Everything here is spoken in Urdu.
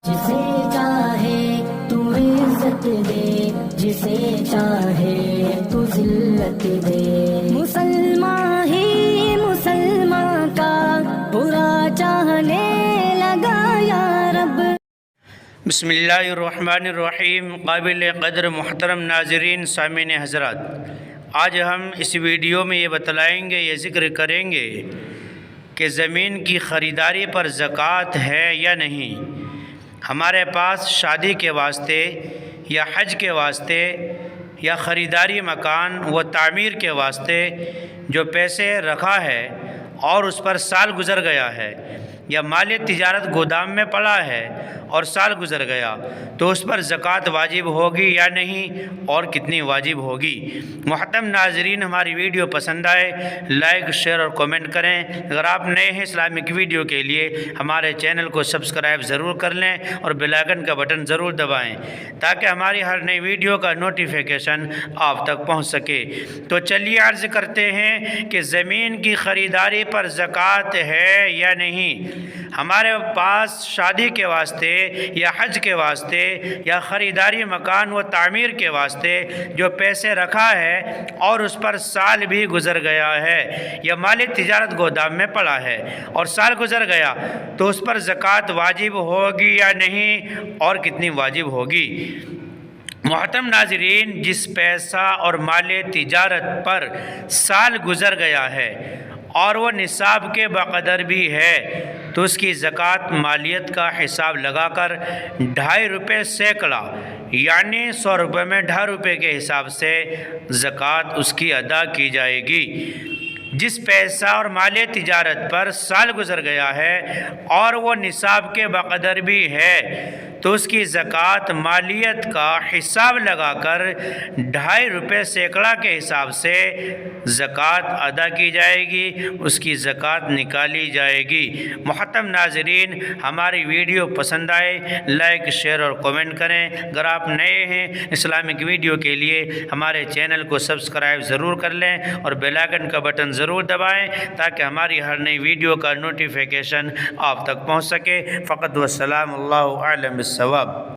جسے چاہے تو عزت دے، جسے چاہے تو ذلت دے، مسلمان ہی مسلمان کا برا چاہنے لگا یا رب۔ بسم اللہ الرحمن الرحیم۔ قابل قدر محترم ناظرین، سامعین حضرات، آج ہم اس ویڈیو میں یہ بتلائیں گے، یہ ذکر کریں گے کہ زمین کی خریداری پر زکوٰۃ ہے یا نہیں۔ ہمارے پاس شادی کے واسطے یا حج کے واسطے یا خریداری مکان و تعمیر کے واسطے جو پیسے رکھا ہے اور اس پر سال گزر گیا ہے، یا مال تجارت گودام میں پڑا ہے اور سال گزر گیا، تو اس پر زکوٰۃ واجب ہوگی یا نہیں، اور کتنی واجب ہوگی۔ محترم ناظرین، ہماری ویڈیو پسند آئے لائک، شیئر اور کامنٹ کریں۔ اگر آپ نئے ہیں اسلامک ویڈیو کے لیے ہمارے چینل کو سبسکرائب ضرور کر لیں اور بیل آئیکن کا بٹن ضرور دبائیں تاکہ ہماری ہر نئی ویڈیو کا نوٹیفیکیشن آپ تک پہنچ سکے۔ تو چلیے عرض کرتے ہیں کہ زمین کی خریداری پر زکوٰۃ ہے یا نہیں۔ ہمارے پاس شادی کے واسطے یا حج کے واسطے یا خریداری مکان و تعمیر کے واسطے جو پیسے رکھا ہے اور اس پر سال بھی گزر گیا ہے، یا مال تجارت گودام میں پڑا ہے اور سال گزر گیا، تو اس پر زکوٰۃ واجب ہوگی یا نہیں، اور کتنی واجب ہوگی۔ محترم ناظرین، جس پیسہ اور مال تجارت پر سال گزر گیا ہے اور وہ نصاب کے بقدر بھی ہے، تو اس کی زکوٰۃ مالیت کا حساب لگا کر 2.5 روپے سینکڑا، یعنی 100 روپے میں 2.5 روپے کے حساب سے زکوٰۃ اس کی ادا کی جائے گی۔ جس پیسہ اور مال تجارت پر سال گزر گیا ہے اور وہ نصاب کے بقدر بھی ہے، تو اس کی زکوٰۃ مالیت کا حساب لگا کر 2.5 روپے سینکڑا کے حساب سے زکوٰۃ ادا کی جائے گی، اس کی زکوٰۃ نکالی جائے گی۔ محترم ناظرین، ہماری ویڈیو پسند آئے لائک، شیئر اور کامنٹ کریں۔ اگر آپ نئے ہیں اسلامک ویڈیو کے لیے ہمارے چینل کو سبسکرائب ضرور کر لیں اور بیل آئیکن کا بٹن ضرور دبائیں تاکہ ہماری ہر نئی ویڈیو کا نوٹیفیکیشن آپ تک پہنچ سکے۔ فقط والسلام، اللہ اعلم بالصواب۔